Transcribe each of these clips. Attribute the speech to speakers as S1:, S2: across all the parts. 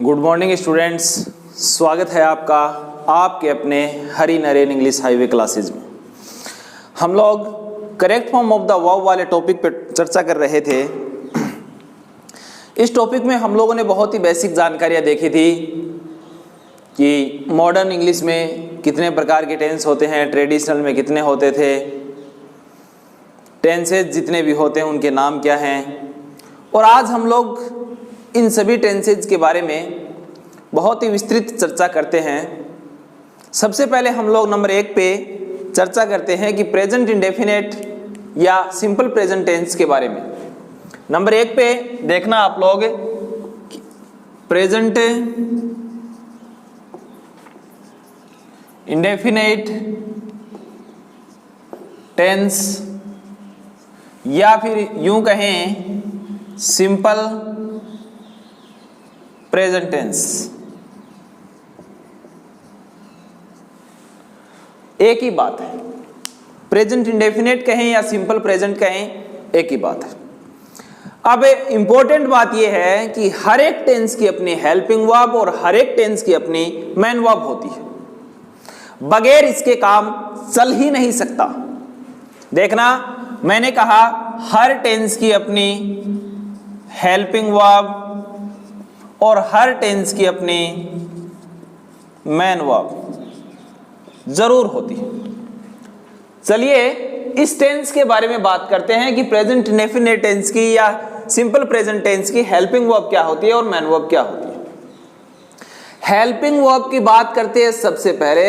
S1: Good morning students, स्वागत है आपका आपके अपने हरी नरेन इंग्लिश हाईवे क्लासेज में। हम लोग correct form of the verb वाले टॉपिक पर चर्चा कर रहे थे। इस टॉपिक में हम लोगों ने बहुत ही बेसिक जानकारियां देखी थी कि मॉडर्न इंग्लिश में कितने प्रकार के टेंस होते हैं, ट्रेडिशनल में कितने होते थे, टेंसेज जितने भी होते हैं उनके नाम क्या हैं। और आज हम लोग इन सभी टेंसेज के बारे में बहुत ही विस्तृत चर्चा करते हैं। सबसे पहले हम लोग नंबर 1 पे चर्चा करते हैं कि प्रेजेंट इंडेफिनेट या सिंपल प्रेजेंट टेंस के बारे में। नंबर 1 पे देखना आप लोग प्रेजेंट इंडेफिनेट टेंस या फिर यूं कहें सिंपल प्रेजेंट टेंस। एक ही बात है, प्रेजेंट इंडेफिनेट कहें या सिंपल प्रेजेंट कहें, एक ही बात है। अब इंपॉर्टेंट बात यह है कि हर एक टेंस की अपनी हेल्पिंग वर्ब और हर एक टेंस की अपनी मेन वर्ब होती है। बगैर इसके काम चल ही नहीं सकता। देखना, मैंने कहा हर टेंस की अपनी हेल्पिंग वर्ब और हर टेंस की अपनी मेन वर्ब जरूर होती है। चलिए इस टेंस के बारे में बात करते हैं कि प्रेजेंट इंडेफिनिट टेंस की या सिंपल प्रेजेंट टेंस की हेल्पिंग वर्ब क्या होती है और मेन वर्ब क्या होती है। हेल्पिंग वर्ब की बात करते हैं सबसे पहले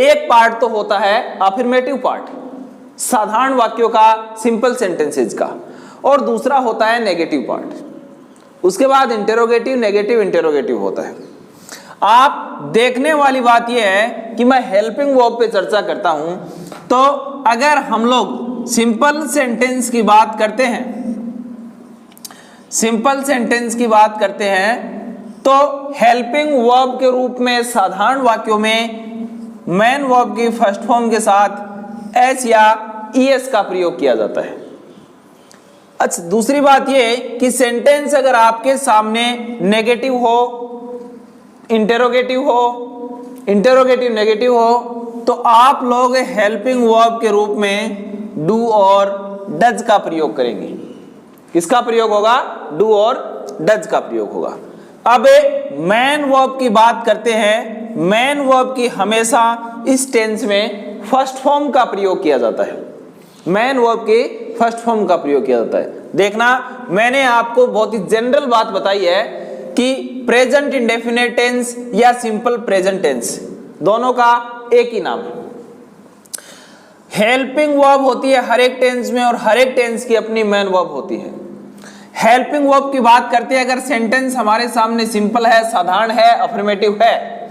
S1: एक पार्ट तो होता है अफर्मेटिव पार्ट, साधारण वाक्यों का, सिंपल सेंटेंसेज का, और दूसरा होता है नेगेटिव पार्ट। उसके बाद इंटेरोगेटिव, नेगेटिव, इंटेरोगेटिव होता है। आप देखने वाली बात यह है कि मैं हेल्पिंग वर्ब पे चर्चा करता हूं, तो अगर हम लोग सिंपल सेंटेंस की बात करते हैं, सिंपल सेंटेंस की बात करते हैं तो हेल्पिंग वर्ब के रूप में साधारण वाक्यों में मेन वर्ब की फर्स्ट फॉर्म के साथ एस या ईएस का प्रयोग किया जाता है। अच्छा, दूसरी बात यह कि सेंटेंस अगर आपके सामने नेगेटिव हो, इंटेरोगेटिव हो, इंटेरोगेटिव नेगेटिव हो, तो आप लोग हेल्पिंग वर्ब के रूप में डू और डज का प्रयोग करेंगे। किसका प्रयोग होगा? डू और डज का प्रयोग होगा। अब मेन वर्ब की बात करते हैं। मेन वर्ब की हमेशा इस टेंस में फर्स्ट फॉर्म का प्रयोग किया जाता है। मेन वर्ब के फर्स्ट फॉर्म का प्रयोग किया जाता है। देखना, मैंने आपको बहुत ही जनरल बात बताई है कि प्रेजेंट इंडेफिनिट टेंस या सिंपल प्रेजेंट टेंस दोनों का एक ही नाम है। हेल्पिंग वर्ब होती है हर एक टेंस में और हर एक टेंस की अपनी मेन वर्ब होती है। हेल्पिंग वर्ब की बात करते हैं अगर सेंटेंस हमारे सामने सिंपल है, साधारण है, अफर्मेटिव है,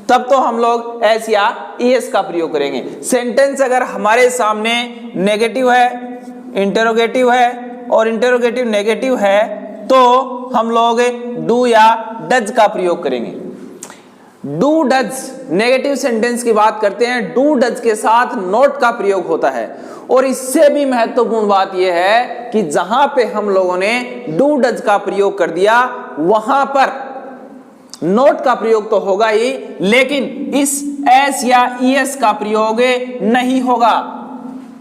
S1: तब तो हम लोग एस या ईएस का प्रयोग करेंगे। सेंटेंस अगर हमारे सामने नेगेटिव है, इंटेरोगेटिव है और इंटेरोगेटिव नेगेटिव है तो हम लोग डू या डज का प्रयोग करेंगे। डू डज नेगेटिव सेंटेंस की बात करते हैं, डू डज के साथ नॉट का प्रयोग होता है। और इससे भी महत्वपूर्ण बात यह है कि जहां पे हम लोगों ने डू डज का प्रयोग कर दिया वहां पर नोट का प्रयोग तो होगा ही, लेकिन इस एस या ईएस का प्रयोग नहीं होगा।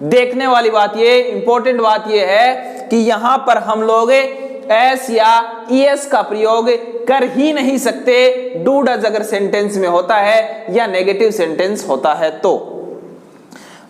S1: देखने वाली बात ये, इंपॉर्टेंट बात ये है कि यहां पर हम लोग एस या ईएस का प्रयोग कर ही नहीं सकते डू डज अगर सेंटेंस में होता है या नेगेटिव सेंटेंस होता है तो।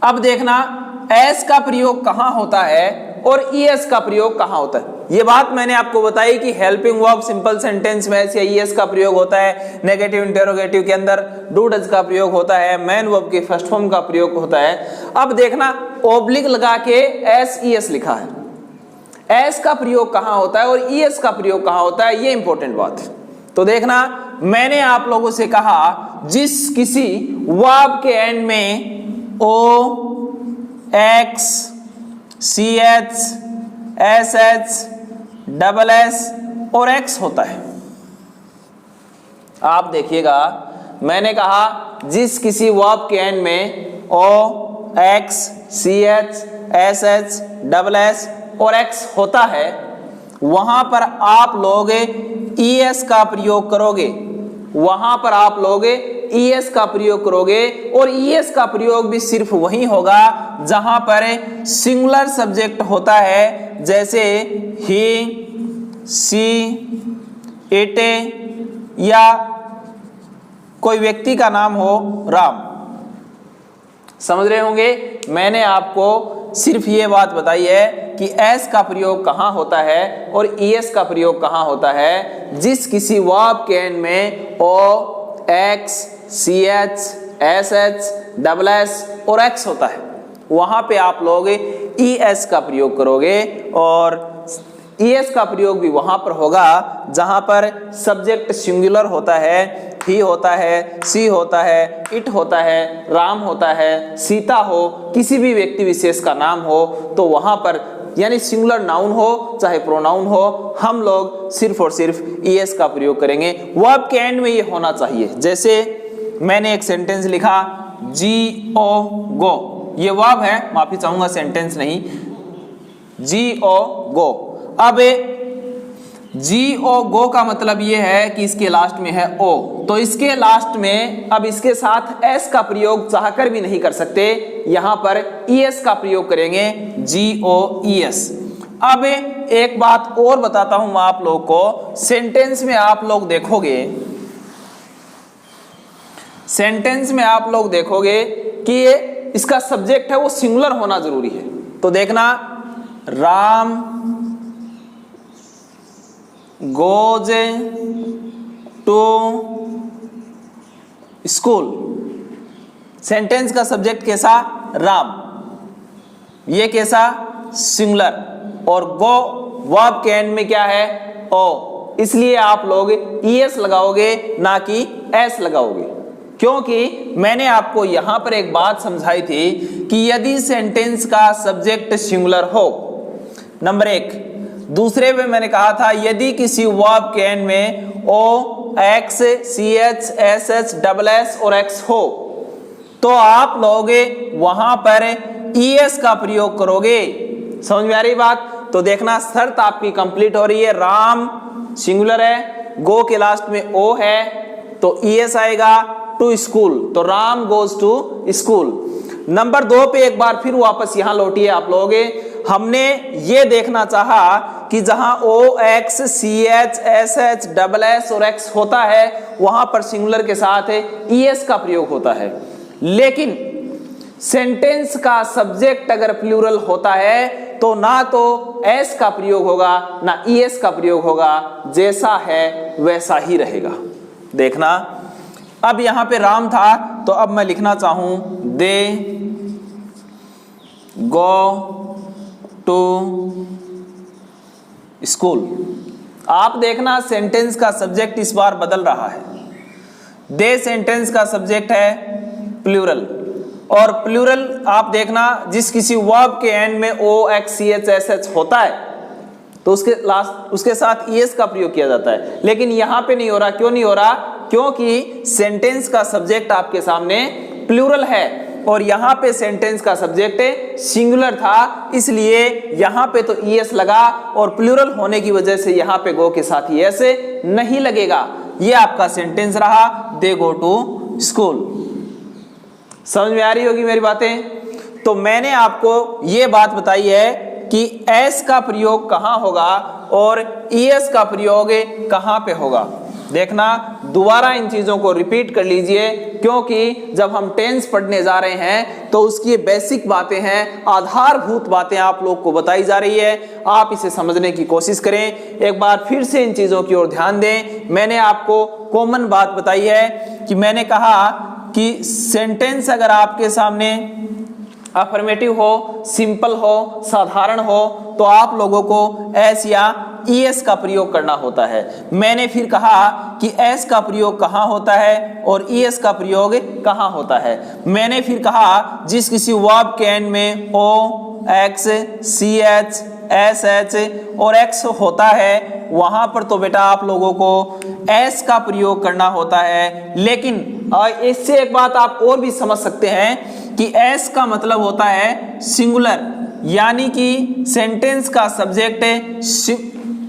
S1: अब देखना, एस का प्रयोग कहां होता है और ईएस का प्रयोग कहां होता है। यह बात मैंने आपको बताई कि हेल्पिंग वर्ब सिंपल सेंटेंस में एस या ईएस का प्रयोग होता है, नेगेटिव इंटेरोगेटिव के अंदर डू डज का प्रयोग होता है, मेन वर्ब की फर्स्ट फॉर्म का प्रयोग होता है। अब देखना, ओब्लिक लगा के एस ईएस लिखा है। एस का प्रयोग कहां होता है और ईएस का प्रयोग कहां होता है, ये इंपॉर्टेंट बात है। तो देखना, मैंने आप लोगों से कहा जिस किसी वर्ब के एंड में O, X, C H, S H, double S और एक्स होता है। आप देखिएगा, मैंने कहा जिस किसी वर्ब के एंड में O, X, C H, S H, double S और एक्स होता है वहां पर आप लोग ES का प्रयोग करोगे, वहां पर आप लोग ES का प्रयोग करोगे, और ES का प्रयोग भी सिर्फ वही होगा जहां पर सिंगुलर सब्जेक्ट होता है, जैसे ही, सी, इट, या कोई व्यक्ति का नाम हो राम। समझ रहे होंगे। मैंने आपको सिर्फ ये बात बताई है कि S का प्रयोग कहाँ होता है और ES का प्रयोग कहाँ होता है। जिस किसी वर्ब के एंड में O, X, CH, SH, SS और X होता है, वहां पे आप लोग ES का प्रयोग करोगे, और ES का प्रयोग भी वहां पर होगा जहां पर सब्जेक्ट सिंगुलर होता है, ही होता है, सी होता है, इट होता है, राम होता है, सीता हो, किसी भी व्यक्ति विशेष का नाम हो, तो वहां पर यानी सिंगुलर नाउन हो चाहे प्रोनाउन हो, हम लोग सिर्फ और सिर्फ ES का प्रयोग करेंगे। वर्ब के एंड में ये होना चाहिए। जैसे मैंने एक सेंटेंस लिखा, GO गो, ये वर्ब है, माफी चाहूंगा, सेंटेंस नहीं, GO गो। अब GO गो का मतलब ये है कि इसके लास्ट में है O, तो इसके लास्ट में अब इसके साथ S का प्रयोग चाहकर भी नहीं कर सकते, यहां पर ES का प्रयोग करेंगे, GOES। अब एक बात और बताता हूं मैं आप लोग को। सेंटेंस में आप लोग देखोगे, सेंटेंस में आप लोग देखोगे कि ये इसका सब्जेक्ट है वो सिंगुलर होना जरूरी है। तो देखना, Ram goes to school, sentence का सब्जेक्ट कैसा, राम, ये कैसा, सिंगुलर, और गो वर्ब के एंड में क्या है, ओ, इसलिए आप लोग ES लगाओगे ना कि S लगाओगे, क्योंकि मैंने आपको यहां पर एक बात समझाई थी कि यदि सेंटेंस का सब्जेक्ट सिंगुलर हो, नंबर 1, दूसरे में मैंने कहा था यदि किसी वर्ब के एंड में O, X, CH, SH, SS और X हो, तो आप लोग वहां पर ES का प्रयोग करोगे। समझ में आ रही बात। तो देखना, शर्त आपकी कंप्लीट हो रही है। राम सिंगुलर है, गो के लास्ट में O है, तो ES आएगा, टू स्कूल, तो Ram goes to school. Number 2 पे एक बार फिर वापस यहां लौटिए आप लोग। हमने ये देखना चाहा कि जहां O, X, CH, SH, SS और X होता है, वहां पर सिंगुलर के साथ ES का प्रयोग होता है। लेकिन सेंटेंस का सब्जेक्ट अगर प्लूरल होता है तो ना तो S का प्रयोग होगा ना ES का प्रयोग होगा, जैसा है वैसा ही रहेगा। देखना, अब यहां पे राम था, तो अब मैं लिखना चाहूं, दे गो टू स्कूल। आप देखना, सेंटेंस का सब्जेक्ट इस बार बदल रहा है। दे सेंटेंस का सब्जेक्ट है प्लूरल, और प्लूरल आप देखना जिस किसी वर्ब के एंड में O, X, CH, SH होता है तो उसके साथ ES का प्रयोग किया जाता है। लेकिन यहां पे नहीं हो रहा। क्यों नहीं हो रहा? क्योंकि सेंटेंस का सब्जेक्ट आपके सामने प्लूरल है और यहां पे सेंटेंस का सब्जेक्ट सिंगुलर था, इसलिए यहां पे तो ES लगा, और प्लूरल होने की वजह से यहां पे गो के साथ ES नहीं लगेगा। ये आपका सेंटेंस रहा, दे गो टू स्कूल। समझ में आ रही होगी मेरी बातें। तो मैंने आपको ये बात बताई है कि S का प्रयोग कहां होगा और ES का प्रयोग कहां पे होगा। देखना, दोबारा इन चीजों को रिपीट कर लीजिए, क्योंकि जब हम टेंस पढ़ने जा रहे हैं तो उसकी बेसिक बातें हैं, आधारभूत बातें आप लोग को बताई जा रही है। आप इसे समझने की कोशिश करें। एक बार फिर से इन चीजों की ओर ध्यान दें। मैंने आपको कॉमन बात बताई है कि मैंने कहा कि सेंटेंस अगर आपके सामने अफर्मेटिव हो, सिंपल हो, साधारण हो, तो आप लोगों को S या ES का प्रयोग करना होता है। मैंने फिर कहा कि S का प्रयोग कहाँ होता है और ES का प्रयोग कहाँ होता है। मैंने फिर कहा जिस किसी वर्ब के एंड में O, X, CH, SH और X होता है, वहां पर तो बेटा आप लोगों को S का प्रयोग करना होता है। लेकिन इससे एक बात आप और भी समझ सकते हैं कि S का मतलब होता है सिंगुलर, यानी कि सेंटेंस का सब्जेक्ट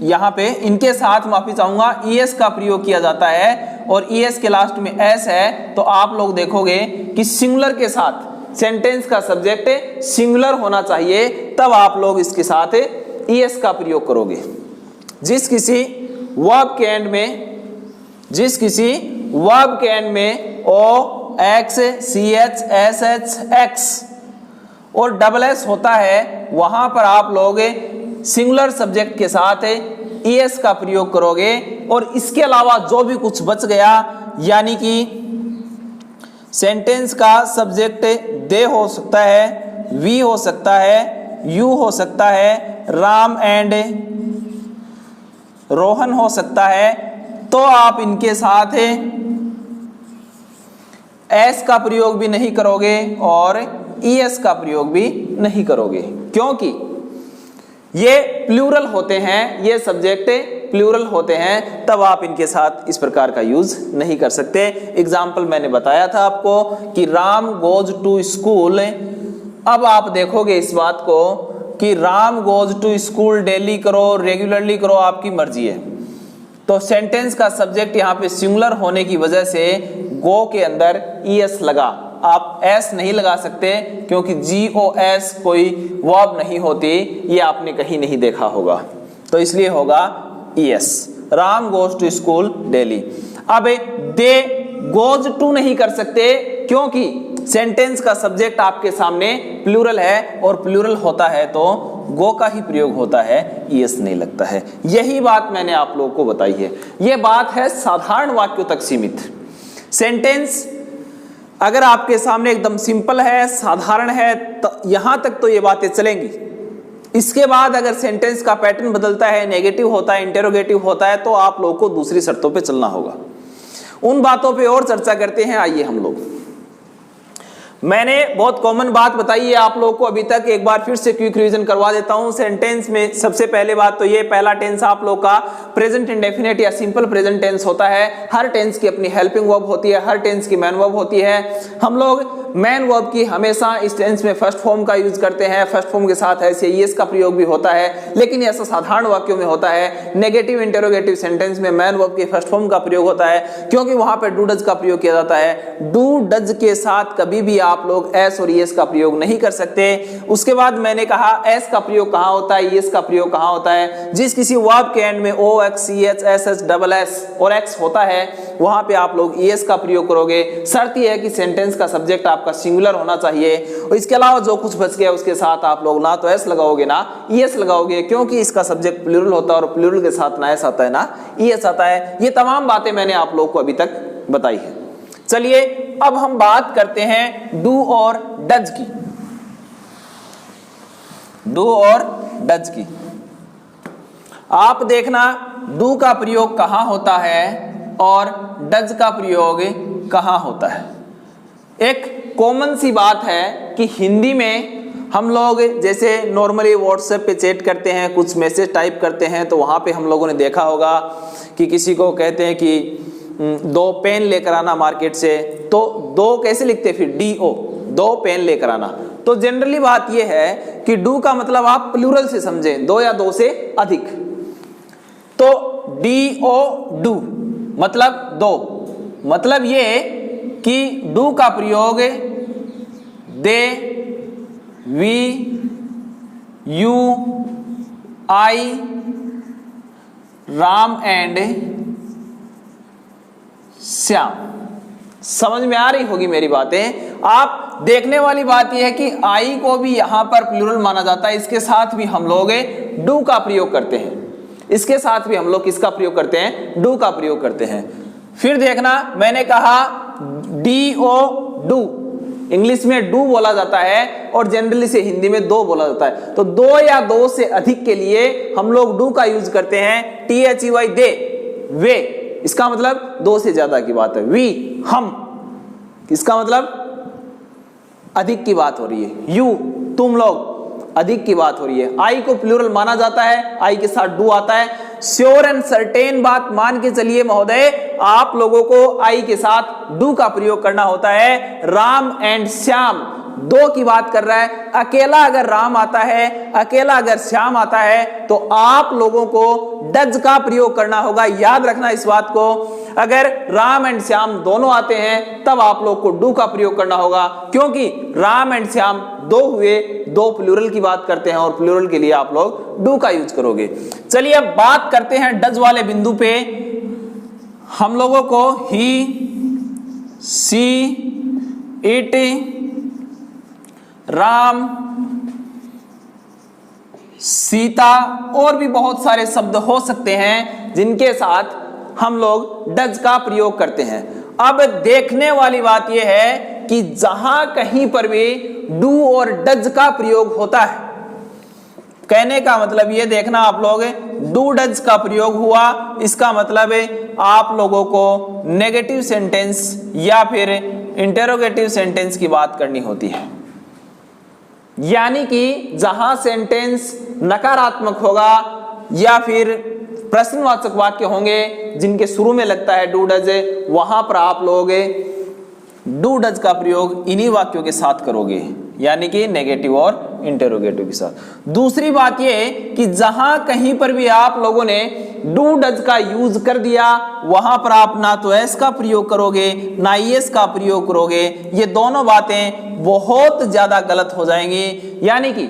S1: यहाँ पे इनके साथ माफी चाहूंगा ES का प्रयोग किया जाता है और ES के लास्ट में S है, तो आप लोग देखोगे कि सिंगुलर के साथ सेंटेंस का सब्जेक्ट सिंगुलर होना चाहिए, तब आप लोग इसके साथ ES का प्रयोग करोगे। जिस किसी वर्ब के एंड में O X CH SH X और SS होता है, वहां पर आप लोग सिंगुलर सब्जेक्ट के साथ ES का प्रयोग करोगे। और इसके अलावा जो भी कुछ बच गया, यानी कि सेंटेंस का सब्जेक्ट दे हो सकता है, वी हो सकता है, यू हो सकता है, राम एंड रोहन हो सकता है, तो आप इनके साथ एस का प्रयोग भी नहीं करोगे और ES का प्रयोग भी नहीं करोगे, क्योंकि ये प्लूरल होते हैं, ये सब्जेक्ट प्लूरल होते हैं, तब आप इनके साथ इस प्रकार का यूज नहीं कर सकते। एग्जाम्पल मैंने बताया था आपको कि राम गोज टू स्कूल। अब आप देखोगे इस बात को कि Ram goes to school daily करो, रेगुलरली करो, आपकी मर्जी है। तो सेंटेंस का सब्जेक्ट यहाँ पे सिंगुलर होने की वजह से गो के अंदर ES लगा, आप S नहीं लगा सकते, क्योंकि GOS कोई वर्ब नहीं होती, ये आपने कहीं नहीं देखा होगा, तो इसलिए होगा ES। Ram goes to school daily. अब दे गोज टू नहीं कर सकते, क्योंकि सेंटेंस का सब्जेक्ट आपके सामने प्लूरल है और प्लूरल होता है तो गो का ही प्रयोग होता है, ES नहीं लगता है। यही बात मैंने आप लोगों को बताई है। यह बात है साधारण वाक्यों तक सीमित। सेंटेंस अगर आपके सामने एकदम सिंपल है, साधारण है, तो यहां तक तो ये बातें चलेंगी। इसके बाद अगर सेंटेंस का पैटर्न बदलता है, नेगेटिव होता है, इंटेरोगेटिव होता है, तो आप लोगों को दूसरी शर्तों पे चलना होगा। उन बातों पे और चर्चा करते हैं, आइए हम लोग। मैंने बहुत कॉमन बात बताई है आप लोगों को अभी तक, एक बार फिर से क्विक रिवीजन करवा देता हूं। सेंटेंस में सबसे पहले बात तो ये, पहला टेंस आप लोग का प्रेजेंट इंडेफिनिट या सिंपल प्रेजेंट टेंस होता है। हर टेंस की अपनी हेल्पिंग वर्ब होती है, हर टेंस की मैन वर्ब होती है। हम लोग मैन वर्ब की हमेशा इस टेंस में फर्स्ट फॉर्म का यूज करते हैं, फर्स्ट फॉर्म के साथ ऐसे ES का प्रयोग भी होता है, लेकिन ऐसा साधारण वाक्यों में होता है। नेगेटिव इंटेरोगेटिव सेंटेंस में मैन वर्ब के फर्स्ट फॉर्म का प्रयोग होता है, क्योंकि वहां पर डू डज का प्रयोग किया जाता है। डू डज के साथ कभी भी आप लोग S और ES का प्रयोग नहीं कर सकते। उसके बाद मैंने कहा S का प्रयोग कहां होता है, ES का प्रयोग कहां होता है। जिस किसी वर्ब के एंड में O X CH SH SS और X होता है, वहां पे आप लोग ES का प्रयोग करोगे। शर्त यह है कि सेंटेंस का सब्जेक्ट आपका सिंगुलर होना चाहिए, और इसके अलावा जो कुछ बच गया उसके साथ आप लोग ना तो S लगाओगे ना ES लगाओगे, क्योंकि इसका सब्जेक्ट प्लूरल होता है और प्लूरल के साथ ना S आता है ना ES आता है। ये तमाम बातें मैंने आप लोगों को अभी तक बताई है। चलिए अब हम बात करते हैं डू और डज की। डू और डज की आप देखना, डू का प्रयोग कहां होता है और डज का प्रयोग कहां होता है। एक कॉमन सी बात है कि हिंदी में हम लोग जैसे नॉर्मली व्हाट्सएप पे चैट करते हैं, कुछ मैसेज टाइप करते हैं, तो वहां पे हम लोगों ने देखा होगा कि किसी को कहते हैं कि 2 पेन लेकर आना मार्केट से, तो 2 कैसे लिखते हैं फिर DO, 2 पेन लेकर आना। तो जनरली बात यह है कि डू का मतलब आप प्लूरल से समझें, 2 या 2 से अधिक। तो DO डू मतलब 2, मतलब ये कि डू का प्रयोग they, we, you, I, Ram and Shyam. समझ में आ रही होगी मेरी बातें। आप देखने वाली बात यह है कि आई को भी यहां पर प्लूरल माना जाता है, इसके साथ भी हम लोग डू का प्रयोग करते हैं, इसके साथ भी हम लोग किसका प्रयोग करते हैं, डू का प्रयोग करते हैं। फिर देखना, मैंने कहा DO डू, इंग्लिश में डू बोला जाता है और जनरली से हिंदी में 2 बोला जाता है। तो 2 या 2 से अधिक के लिए हम लोग डू का यूज करते हैं। THEY दे, वे, इसका मतलब 2 से ज्यादा की बात है। वी, हम, इसका मतलब अधिक की बात हो रही है। यू, तुम लोग, अधिक की बात हो रही है। आई को प्लूरल माना जाता है, आई के साथ डू आता है। श्योर एंड सर्टेन बात मान के चलिए महोदय, आप लोगों को आई के साथ डू का प्रयोग करना होता है। राम एंड श्याम, दो की बात कर रहा है। अकेला अगर राम आता है, अकेला अगर श्याम आता है, तो आप लोगों को डज का प्रयोग करना होगा। याद रखना इस बात को, अगर राम एंड श्याम दोनों आते हैं तब आप लोग को डू का प्रयोग करना होगा, क्योंकि राम एंड श्याम दो हुए, दो प्लूरल की बात करते हैं और प्लूरल के लिए आप लोग डू का यूज करोगे। चलिए अब बात करते हैं डज वाले बिंदु पे। हम लोगों को ही, सी, इट, राम, सीता और भी बहुत सारे शब्द हो सकते हैं जिनके साथ हम लोग डज का प्रयोग करते हैं। अब देखने वाली बात यह है कि जहां कहीं पर भी डू और डज का प्रयोग होता है, कहने का मतलब ये देखना आप लोग, डू डज का प्रयोग हुआ, इसका मतलब है आप लोगों को नेगेटिव सेंटेंस या फिर इंटेरोगेटिव सेंटेंस की बात करनी होती है। यानी कि जहां सेंटेंस नकारात्मक होगा या फिर प्रश्नवाचक वाक्य होंगे जिनके शुरू में लगता है डू डज, वहां पर आप लोग डू डज का प्रयोग इन्हीं वाक्यों के साथ करोगे, यानी कि नेगेटिव और इंटेरोगेटिव के साथ। दूसरी बात यह कि जहां कहीं पर भी आप लोगों ने डू डज का यूज कर दिया, वहां पर आप ना तो एस का प्रयोग करोगे ना एस का प्रयोग करोगे। ये दोनों बातें बहुत ज्यादा गलत हो जाएंगी। यानी कि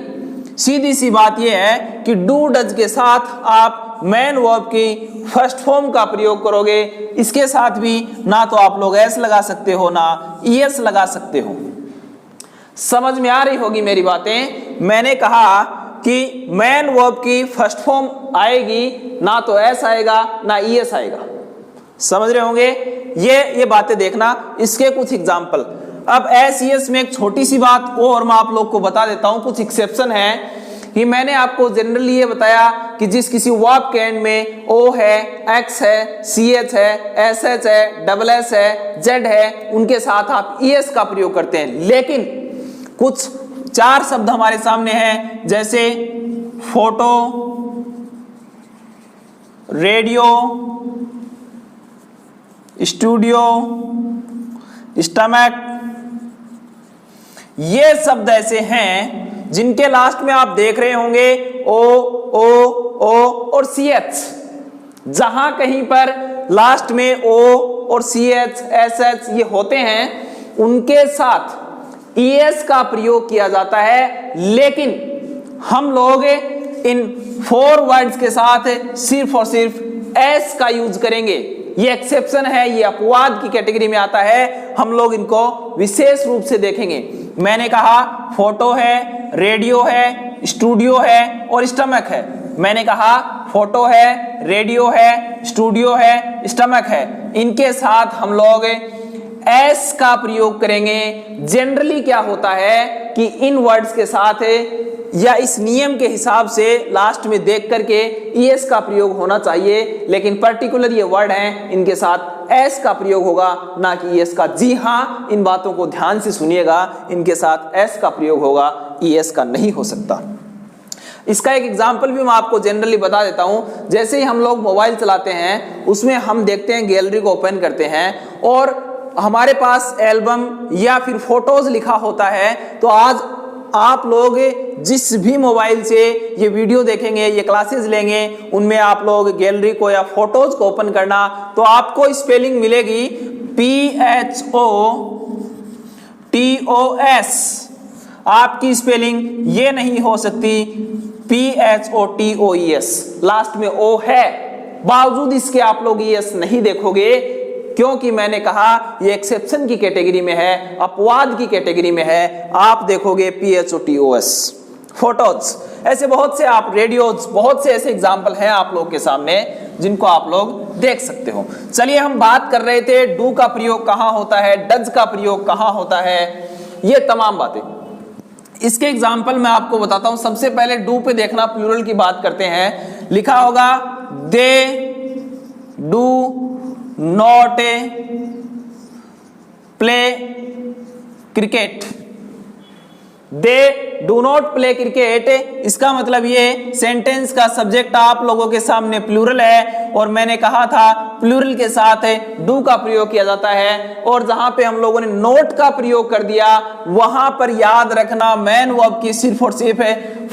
S1: सीधी सी बात यह है कि डू डज के साथ आप मेन वर्ब की फर्स्ट फॉर्म का प्रयोग करोगे, इसके साथ भी ना तो आप लोग एस लगा सकते हो ना ईएस लगा सकते हो। समझ में आ रही होगी मेरी बातें। मैंने कहा कि मेन वर्ब की फर्स्ट फॉर्म आएगी, ना तो एस आएगा ना ईएस आएगा। समझ रहे होंगे, ये बातें देखना। इसके कुछ एग्जाम्पल, अब एस ईएस में एक छोटी सी बात और मैं आप लोग को बता देता हूं। कुछ एक्सेप्शन है कि मैंने आपको जनरली ये बताया कि जिस किसी वर्ब के एंड में ओ है, एक्स है, सी एच है, एस एच है, डबल एस है, जेड है, उनके साथ आप ईएस का प्रयोग करते हैं। लेकिन कुछ चार शब्द हमारे सामने हैं, जैसे फोटो, रेडियो, स्टूडियो, स्टमक। ये शब्द ऐसे हैं जिनके लास्ट में आप देख रहे होंगे ओ और सी एच। जहां कहीं पर लास्ट में ओ और सी एच, एस एच ये होते हैं, उनके साथ ईएस का प्रयोग किया जाता है। लेकिन हम लोग इन 4 वर्ड्स के साथ सिर्फ और सिर्फ एस का यूज करेंगे। ये एक्सेप्शन है, ये अपवाद की कैटेगरी में आता है। हम लोग इनको विशेष रूप से देखेंगे। मैंने कहा फोटो है, रेडियो है, स्टूडियो है और स्टमक है। मैंने कहा फोटो है, रेडियो है, स्टूडियो है, स्टमक है। इनके साथ हम लोग एस का प्रयोग करेंगे। जनरली क्या होता है कि इन वर्ड्स के साथ या इस नियम के हिसाब से लास्ट में देख करके ईएस का प्रयोग होना चाहिए, लेकिन पर्टिकुलर ये वर्ड हैं, इनके साथ एस का प्रयोग होगा, ना कि ईएस का। जी हाँ, इन बातों को ध्यान से सुनिएगा, इनके साथ एस का प्रयोग होगा, ईएस का नहीं हो सकता। इसका एक एग्जाम्पल भी मैं आपको जनरली बता देता हूं। जैसे ही हम लोग मोबाइल चलाते हैं, उसमें हम देखते हैं, गैलरी को ओपन करते हैं और हमारे पास एल्बम या फिर फोटोज लिखा होता है। तो आज आप लोग जिस भी मोबाइल से ये वीडियो देखेंगे, ये क्लासेस लेंगे, उनमें आप लोग गैलरी को या फोटोज को ओपन करना, तो आपको स्पेलिंग मिलेगी PHOTOS। आपकी स्पेलिंग ये नहीं हो सकती PHOTOES। लास्ट में ओ है, बावजूद इसके आप लोग ES नहीं देखोगे, क्योंकि मैंने कहा ये एक्सेप्शन की कैटेगरी में है, अपवाद की कैटेगरी में है। आप देखोगे PHOTOS, फोटोज। ऐसे बहुत से आप रेडियोज, बहुत से ऐसे एग्जाम्पल हैं आप लोग के सामने जिनको आप लोग देख सकते हो। चलिए, हम बात कर रहे थे डू का प्रयोग कहां होता है, डज का प्रयोग कहां होता है, ये तमाम बातें। इसके एग्जाम्पल मैं आपको बताता हूं। सबसे पहले डू पे देखना, प्लूरल की बात करते हैं। लिखा होगा they do not play cricket. They do not play cricket, इसका मतलब ये सेंटेंस का सब्जेक्ट आप लोगों के सामने प्लूरल है और मैंने कहा था प्लूरल के साथ डू का प्रयोग किया जाता है, और जहां पे हम लोगों ने नोट का प्रयोग कर दिया वहां पर याद रखना मैन वर्ब की सिर्फ और सिर्फ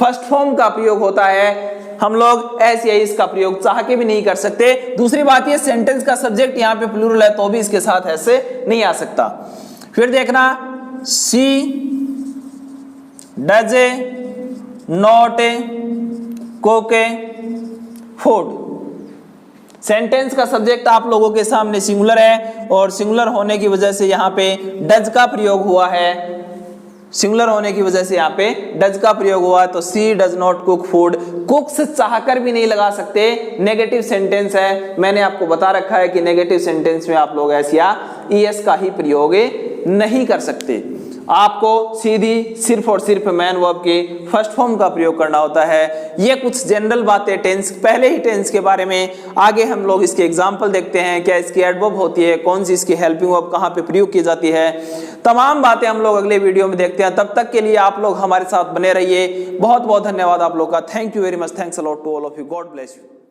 S1: फर्स्ट फॉर्म का प्रयोग होता है। हम लोग ऐसे ही इसका प्रयोग चाह के भी नहीं कर सकते। दूसरी बात ये सेंटेंस का सब्जेक्ट यहाँ पे प्लूरल है तो भी इसके साथ ऐसे नहीं आ सकता। फिर देखना she does not cook food, sentence का सब्जेक्ट आप लोगों के सामने सिंगुलर है और सिंगुलर होने की वजह से यहाँ पे डज का प्रयोग हुआ है, सिंगुलर होने की वजह से यहाँ पे डज का प्रयोग हुआ है। तो she does not cook food, cook से चाहकर भी नहीं लगा सकते, नेगेटिव सेंटेंस है। मैंने आपको बता रखा है कि नेगेटिव सेंटेंस में आप लोग एस या ईएस का ही प्रयोग नहीं कर सकते। आपको सीधी सिर्फ और सिर्फ मैन वर्ब के फर्स्ट फॉर्म का प्रयोग करना होता है। ये कुछ जनरल बातें टेंस, पहले ही टेंस के बारे में। आगे हम लोग इसके एग्जाम्पल देखते हैं, क्या इसकी एडवर्ब होती है, कौन सी इसकी हेल्पिंग वर्ब कहाँ पे प्रयोग की जाती है, तमाम बातें हम लोग अगले वीडियो में देखते हैं। तब तक के लिए आप लोग हमारे साथ बने रहिए। बहुत बहुत धन्यवाद आप लोग का। Thank you very much, thanks a lot to all of you, God bless you.